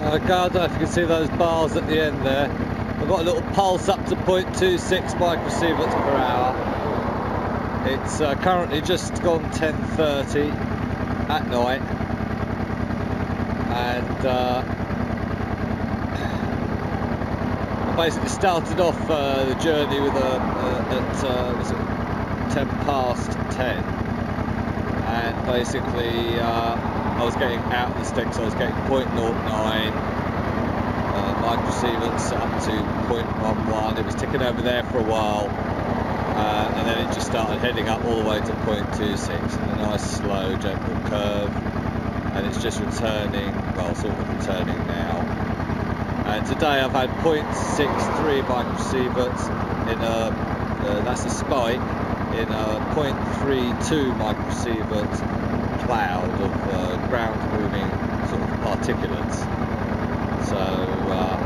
Okay, I don't know if you can see those bars at the end there. I've got a little pulse up to 0.26 microsieverts per hour. It's currently just gone 10:30 at night, and I basically started off the journey with was it 10 past 10, and basically I was getting out of the sticks. I was getting 0.09 microsieverts up to 0.11. It was ticking over there for a while, and then it just started heading up all the way to 0.26 in a nice slow gentle curve, and it's just returning, well, sort of returning now. And today I've had 0.63 microsieverts in a that's a spike in a 0.32 microsievert cloud of ground moving sort of particulates. So we're at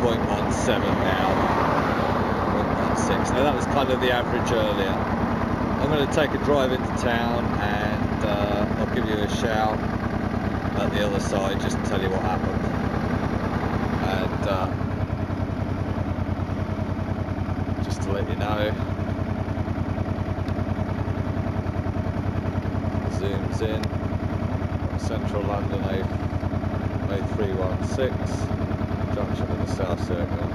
0.17 now, 0.16. Now that was kind of the average earlier. I'm going to take a drive into town, and I'll give you a shout at the other side just to tell you what happened. And just to let you know, zooms in, central London A316, junction with the South Circle,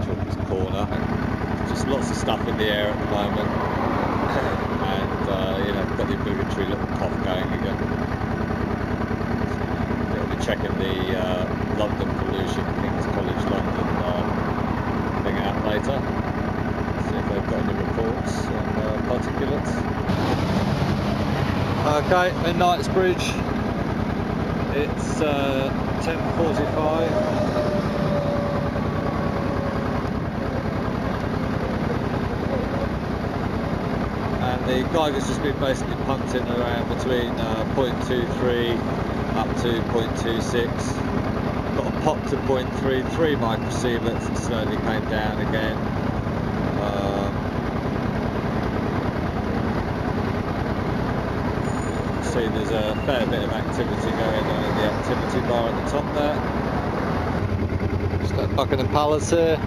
Chalkers Corner. Just lots of stuff in the air at the moment, and you know, got the obligatory little cough going again. I'll be checking the London pollution, King's College London thing out later. See if they've got any reports on particulates. Okay, in Knightsbridge, it's 10:45. And the Geiger's just been basically punting around between 0.23 up to 0.26. Got a pop to 0.33 microsieverts and slowly came down again. See, there's a fair bit of activity going on in the activity bar at the top there. Just got Buckingham Palace here.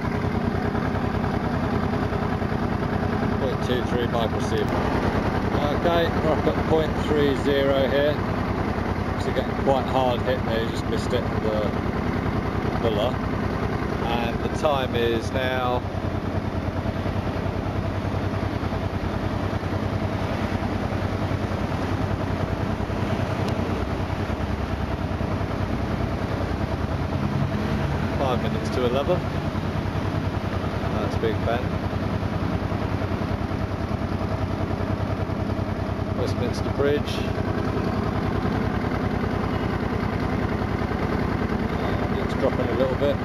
0.23 microsievert. Okay, we're up at 0.30 here. So getting quite hard hit there, you just missed it with the puller. And the time is now minutes to 11. That's Big Ben. Westminster Bridge. It's dropping a little bit.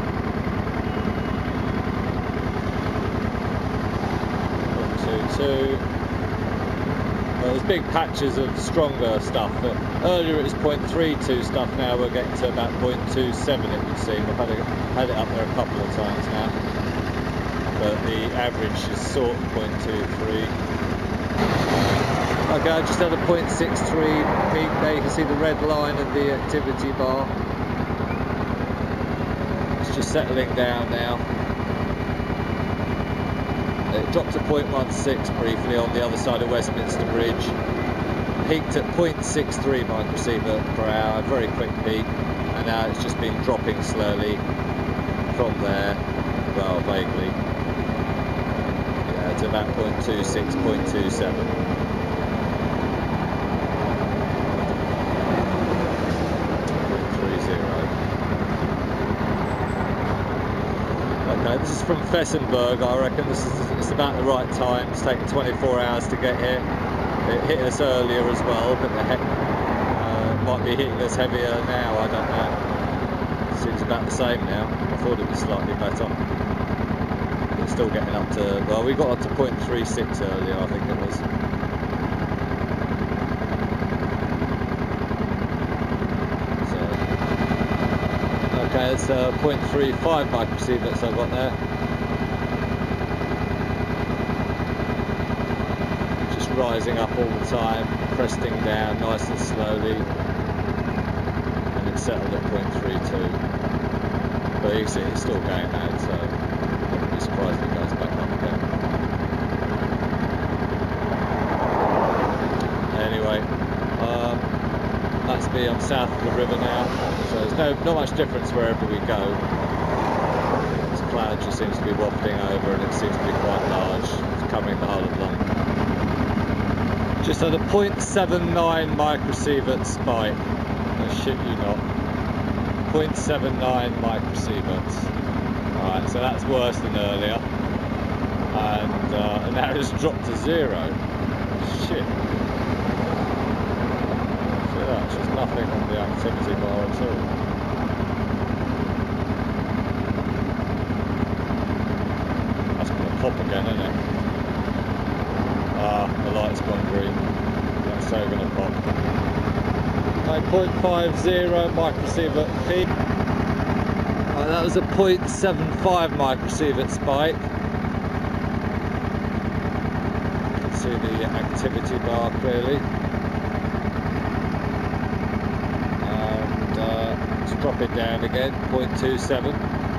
0.22. Well, there's big patches of stronger stuff. Earlier it was 0.32 stuff, now we're getting to about 0.27 it would seem. I've had it up there a couple of times now. But the average is sort of 0.23. Okay, I just had a 0.63 peak there. You can see the red line of the activity bar. It's just settling down now. It dropped to 0.16 briefly on the other side of Westminster Bridge. Peaked at 0.63 microsievert per hour, very quick peak, and now it's just been dropping slowly from there, well, vaguely, yeah, to about 0.26, 0.27. Okay, this is from Fessenheim. I reckon it's about the right time. It's taken 24 hours to get here. It hit us earlier as well, but the might be hitting us heavier now, I don't know. Seems about the same now. I thought it was slightly better. It's still getting up to, well, we got up to 0.36 earlier, I think it was. Okay, it's 0.35 microsieverts I've got there. Just rising up all the time, cresting down nice and slowly, and it settled at 0.32. But you can see it's still going out, so I wouldn't be surprised if it goes back up again. Anyway, that's me. I'm south of the river now, so there's not much difference wherever we go. This cloud just seems to be wafting over, and it seems to be quite large. It's covering the whole of London. Just had a 0.79 microsievert spike. I shit you not. 0.79 microsieverts. Alright, so that's worse than earlier. And now it's dropped to 0. Shit. There's just nothing on the activity bar at all. That's going to pop again, isn't it? Ah, the light's gone green. That's so going to pop. 0.50 microsievert peak. That was a 0.75 microsievert spike. You can see the activity bar clearly. Let's drop it down again, 0.27. I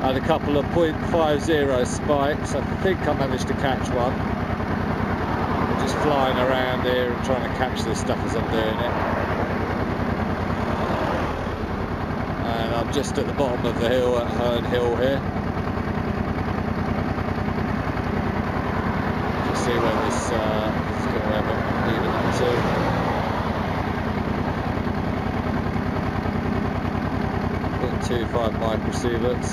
had a couple of 0.50 spikes. I think I managed to catch one. I'm just flying around here and trying to catch this stuff as I'm doing it. And I'm just at the bottom of the hill at Herne Hill here. Just see where this is going to ever even up to. 0.25 microsieverts.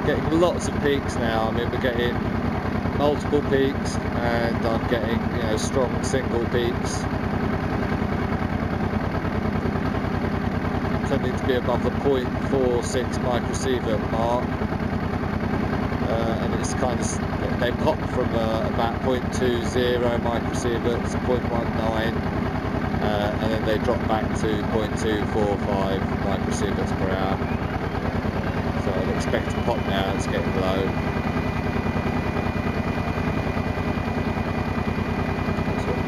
Getting lots of peaks now. I mean, we're getting multiple peaks, and I'm getting, you know, strong single peaks. Tending to be above the 0.46 microsievert mark, and it's kind of, they pop from about 0.20 microsieverts to 0.19, and then they drop back to 0.245 microsieverts per hour. So I'd expect to pop now. It's getting low.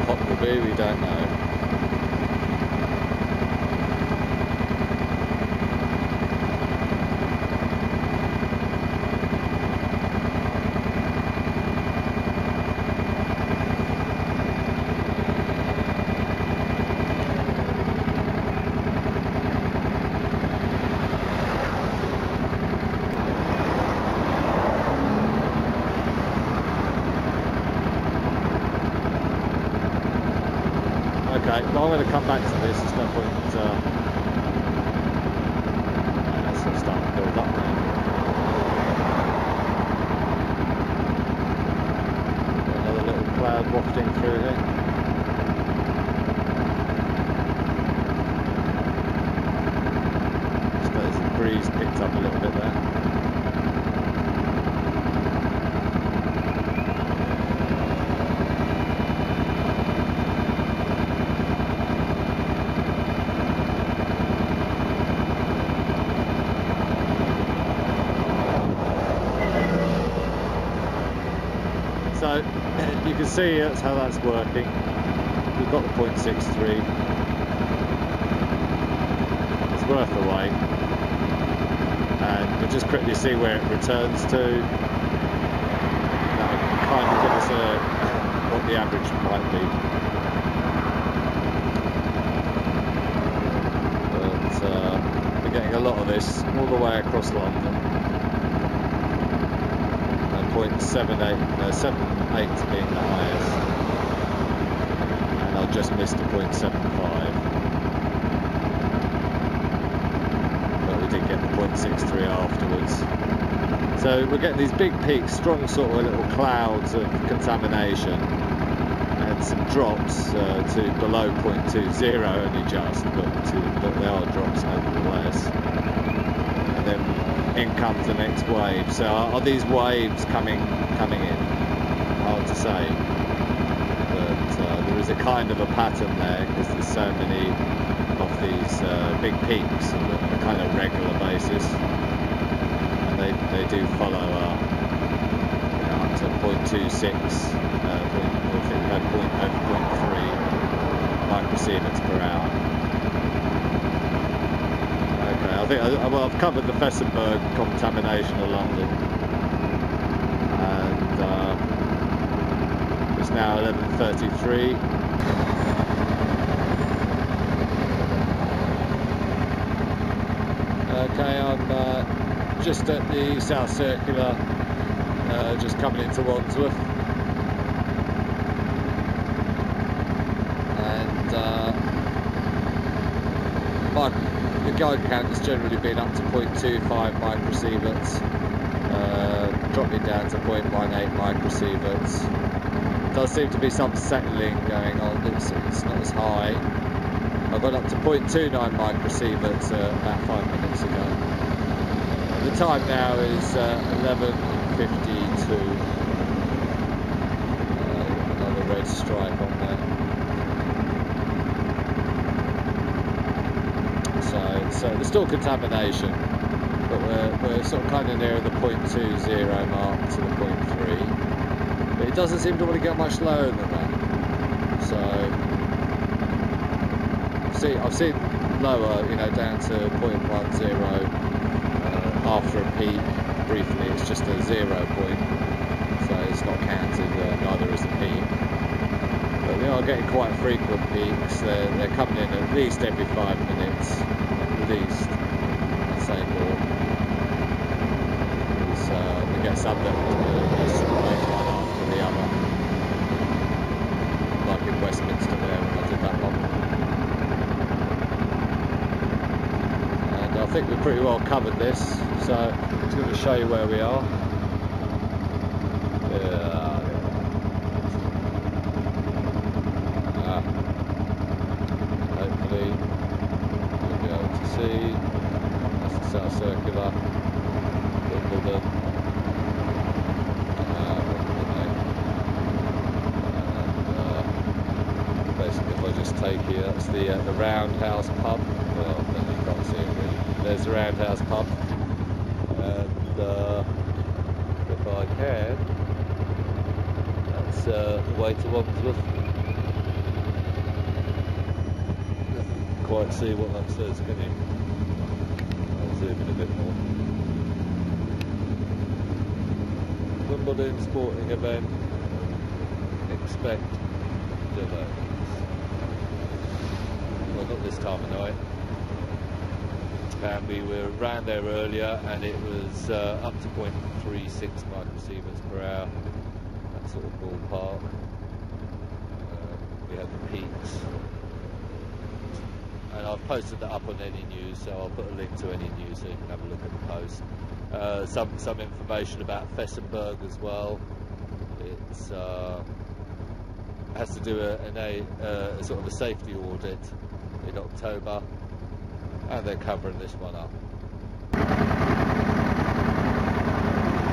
What will be, we don't know. Okay, well, I'm going to come back to this. There's no point. That's starting to build up now. Got another little cloud wafting through here. Just the breeze picked up a little bit there. So you can see that's how that's working. We've got the 0.63. It's worth the wait, and we'll just quickly see where it returns to. That will kind of give us what the average might be. But we're getting a lot of this all the way across London. 0.78 being the highest, and I just missed the 0.75, but we did get the 0.63 afterwards. So we're getting these big peaks, strong sort of little clouds of contamination, and some drops to below 0.20 only just, but they are drops nevertheless. And then in comes the next wave. So are these waves coming in? Hard to say, but there is a kind of a pattern there, because there's so many of these big peaks on a kind of regular basis, and they do follow up to 0.26, I think we had 0.3 microsieverts per hour. Okay, I think I've covered the Fessenheim contamination of London, and it's now 11:33. Okay, I'm just at the South Circular, just coming into Wandsworth, and the guide count has generally been up to 0.25 microsieverts, dropping down to 0.18 microsieverts. Does seem to be some settling going on, it's not as high. I got up to 0.29 microsieverts about 5 minutes ago. The time now is 11:52. Another red stripe on there. So there's still contamination, but we're sort of kind of near the 0.20 mark to the 0.3. But it doesn't seem to want to get much lower than that. So I've seen lower, down to 0.10 after a peak. Briefly, it's just a 0 point, so it's not counted. Neither is the peak. But we are getting quite frequent peaks. They're coming in at least every 5 minutes, at least. I'd say more. So we get some that just like one after the other, like in Westminster there when I did that one. I think we've pretty well covered this, so I'm just going to show you where we are. Hopefully you'll be able to see. That's the South Circular, Wimbledon. Basically, if I just take here, that's the Roundhouse pub. Well, then you can't see it really. There's the Roundhouse pub, and if I can, that's the way to Wandsworth. Can't quite see what that says, can you? I'll zoom in a bit more. Wimbledon sporting event, expect delays. Well, not this time of night. And we were around there earlier, and it was up to 0.36 microsieverts per hour, that sort of ballpark. We had the peaks, and I've posted that up on Any News, so I'll put a link to Any News so you can have a look at the post. Some information about Fessenheim as well. It's has to do a sort of a safety audit in October. And they're covering this one up.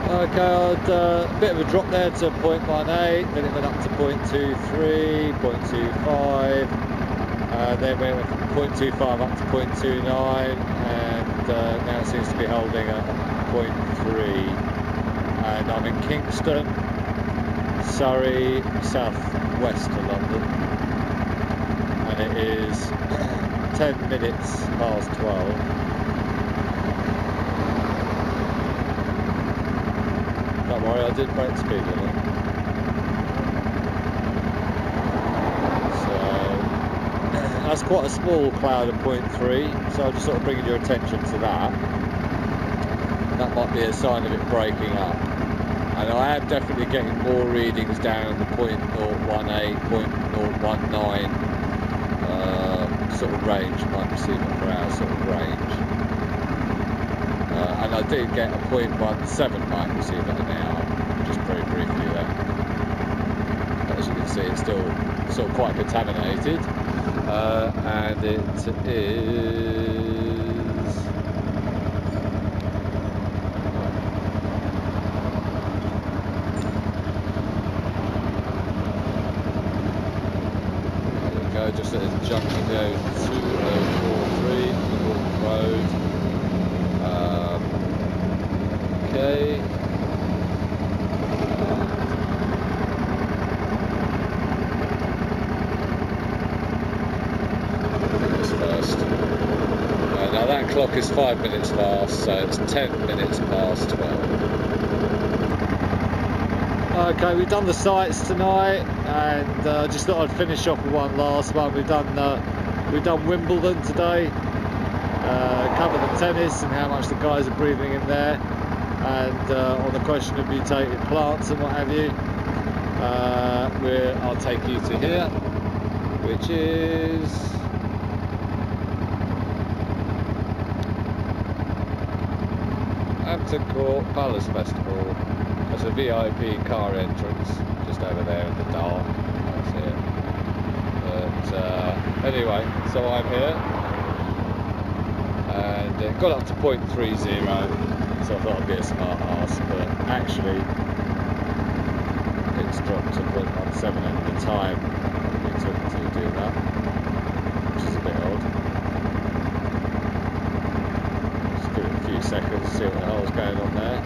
Okay, a bit of a drop there to 0.18, then it went up to 0.23, 0.25, then we went from 0.25 up to 0.29, and now it seems to be holding at 0.3. And I'm in Kingston, Surrey, south-west of London, and it is 10 minutes past 12. Don't worry, I did break speed limit. So that's quite a small cloud of 0.3, so I'm just sort of bringing your attention to that. That might be a sign of it breaking up. And I am definitely getting more readings down the 0.018, 0.019 sort of range, microsievert per hour sort of range. And I did get a 0.17 microsievert an hour, just very briefly there. As you can see, it's still quite contaminated, and it is. Just at a junction there, 2043 Road. Okay. Now that clock is 5 minutes fast, so it's 10 minutes past 12. Okay, we've done the sights tonight, and just thought I'd finish off with one last one. We've done Wimbledon today. Covered the tennis and how much the guys are breathing in there, and on the question of mutated plants and what have you. I'll take you to here, which is Hampton Court Palace Festival. There's a VIP car entrance just over there in the dark. That's it. But anyway, so I'm here, and it got up to 0.30, so I thought I'd be a smart ass, but actually it's dropped to 0.17 at the time it took to do that, which is a bit odd. Just give it a few seconds to see what the hell's going on there.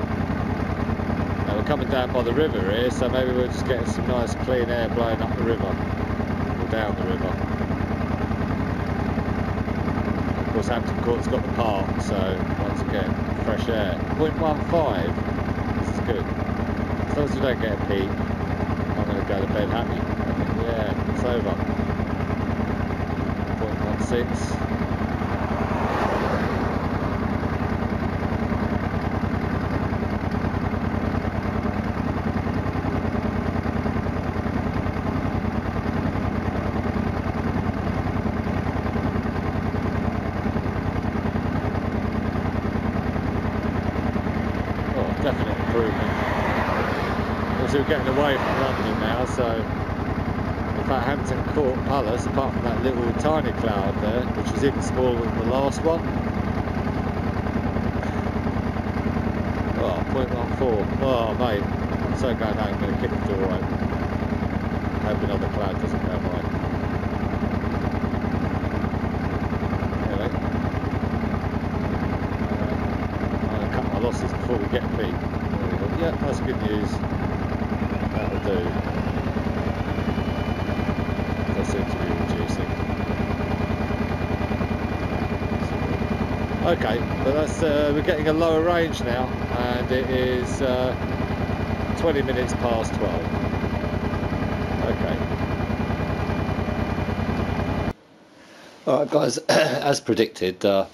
Now we're coming down by the river here, so maybe we're just getting some nice clean air blowing up the river, or down the river. Of course Hampton Court's got the park, so once again, fresh air. 0.15, this is good. As long as we don't get a peak, I'm going to go to bed happy. Yeah, it's over. 0.16. Definite improvement. Also we're getting away from London now, so in fact Hampton Court Palace, apart from that little tiny cloud there, which is even smaller than the last one. Oh, 0.14. Oh mate, I'm so glad I'm going to kick the door open. Hope another cloud doesn't go by. Anyway, I'm going to cut my losses before we get a peak. Yeah, that's good news. That'll do. That seems to be reducing. Okay, but that's we're getting a lower range now, and it is 20 minutes past 12. Okay. Alright guys, as predicted, I've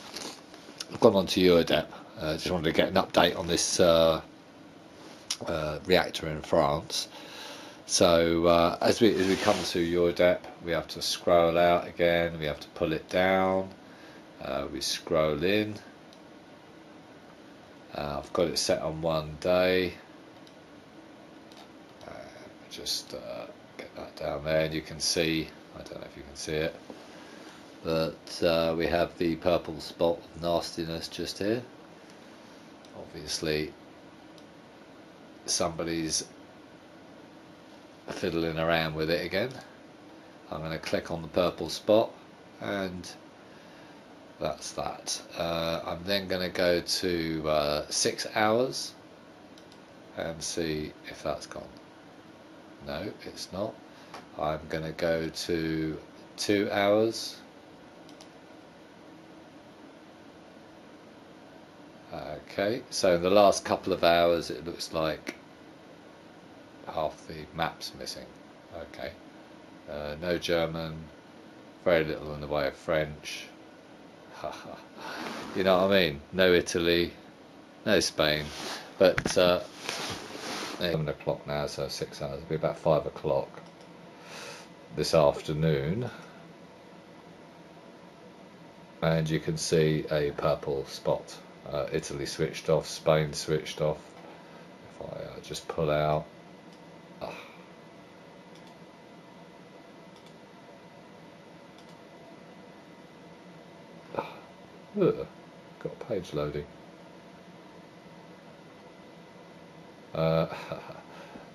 gone on to Eurodac. Just wanted to get an update on this reactor in France. So as we come to Eurodac, we have to scroll out again, we have to pull it down, we scroll in. I've got it set on 1 day. Just get that down there, and you can see, I don't know if you can see it, but we have the purple spot of nastiness just here. Obviously somebody's fiddling around with it again. I'm going to click on the purple spot, and that's that. I'm then going to go to 6 hours and see if that's gone. No, it's not. I'm going to go to 2 hours. Okay, so in the last couple of hours it looks like half the map's missing. Okay, no German, very little in the way of French. You know what I mean? No Italy, no Spain. But 7 o'clock now, so 6 hours. It'll be about 5 o'clock this afternoon, and you can see a purple spot. Italy switched off, Spain switched off. If I just pull out, got a page loading.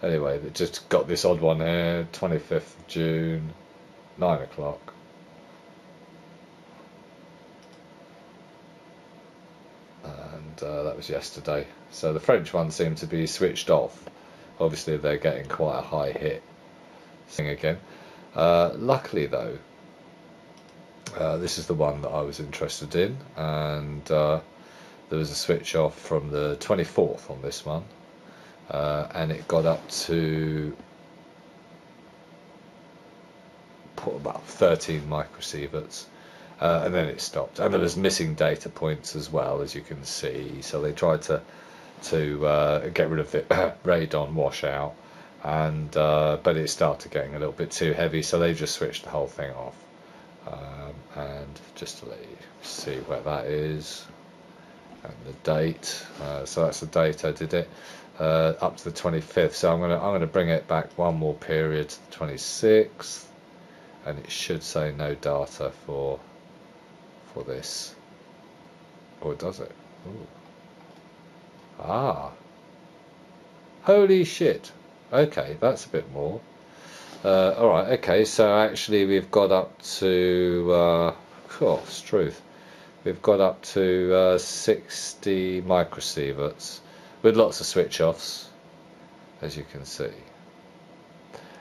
Anyway, they just got this odd one here, 25th of June, 9 o'clock. And and that was yesterday. So the French one seemed to be switched off. Obviously they're getting quite a high hit thing again. Luckily though, this is the one that I was interested in, and there was a switch off from the 24th on this one, and it got up to about 13 microsieverts, and then it stopped. And there was missing data points as well, as you can see. So they tried to get rid of the radon washout, and but it started getting a little bit too heavy, so they just switched the whole thing off. And just to let you see where that is and the date, so that's the date I did it, up to the 25th. So I'm gonna bring it back one more period to the 26th, and it should say no data for this, or does it? Ooh. Ah, holy shit. Okay, that's a bit more. Alright, okay, so actually we've got up to, truth, we've got up to 60 microsieverts with lots of switch offs, as you can see.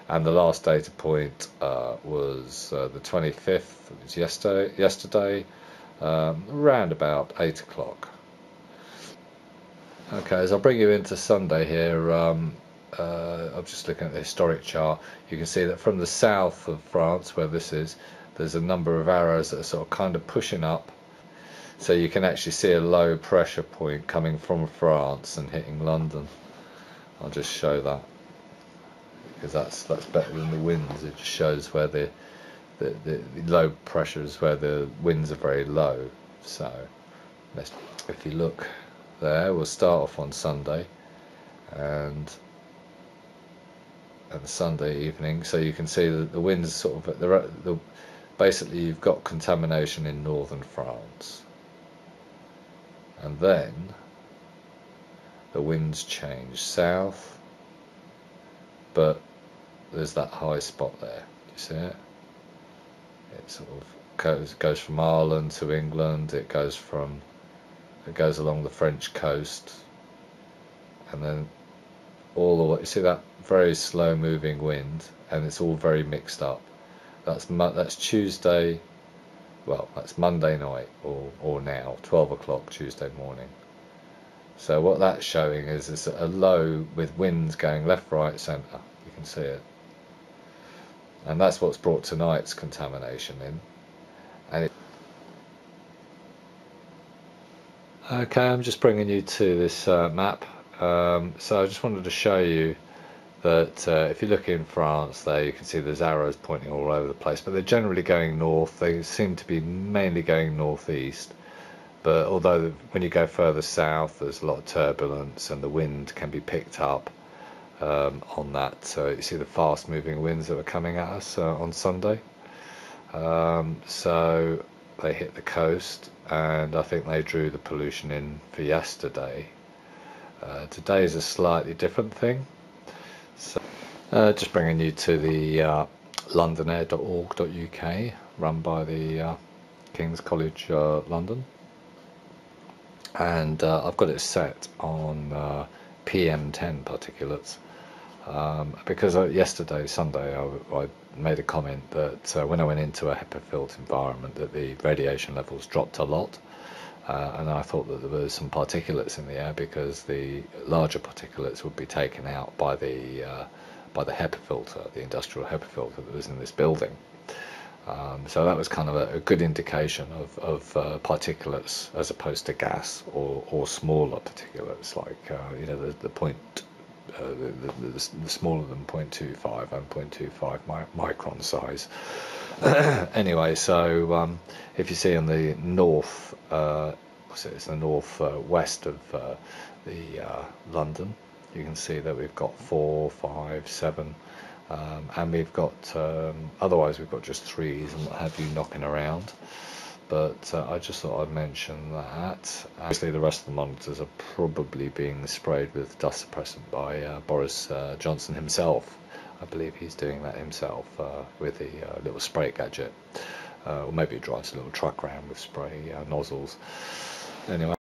And the last data point was the 25th, it was yesterday, around about 8 o'clock. Okay, as I'll bring you into Sunday here, I'm just looking at the historic chart. You can see that from the south of France, where this is, there's a number of arrows that are sort of kind of pushing up. So you can actually see a low pressure point coming from France and hitting London. I'll just show that, because that's better than the winds. It just shows where the low pressure is, where the winds are very low. So if you look there, we'll start off on Sunday, and Sunday evening, so you can see that the winds sort of basically you've got contamination in northern France, and then the winds change south, but there's that high spot there. Do you see it? It sort of goes from Ireland to England. It goes along the French coast, and then all the way. You see that very slow moving wind, and it's all very mixed up. That's Tuesday. Well, that's Monday night, or now 12 o'clock Tuesday morning. So what that's showing is a low with winds going left, right, centre. You can see it, and that's what's brought tonight's contamination in. And okay, I'm just bringing you to this map. So I just wanted to show you that if you look in France there, you can see there's arrows pointing all over the place, but they're generally going north. They seem to be mainly going northeast, but although when you go further south there's a lot of turbulence and the wind can be picked up on that. So you see the fast moving winds that were coming at us on Sunday. So they hit the coast, and I think they drew the pollution in for yesterday. Today is a slightly different thing. So, just bringing you to the londonair.org.uk, run by the King's College London, and I've got it set on PM10 particulates, because yesterday, Sunday, I made a comment that when I went into a HEPA-filled environment that the radiation levels dropped a lot. And I thought that there were some particulates in the air, because the larger particulates would be taken out by the HEPA filter, the industrial HEPA filter that was in this building. So that was kind of a good indication of particulates as opposed to gas or smaller particulates, like the point. The smaller than 0.25 and 0.25 micron size. Anyway, so if you see on the north, it's the north west of London, you can see that we've got 4, 5, 7, and we've got otherwise we've got just 3s and what have you knocking around. But I just thought I'd mention that. Obviously the rest of the monitors are probably being sprayed with dust suppressant by Boris Johnson himself. I believe he's doing that himself with the little spray gadget. Or maybe he drives a little truck around with spray nozzles. Anyway.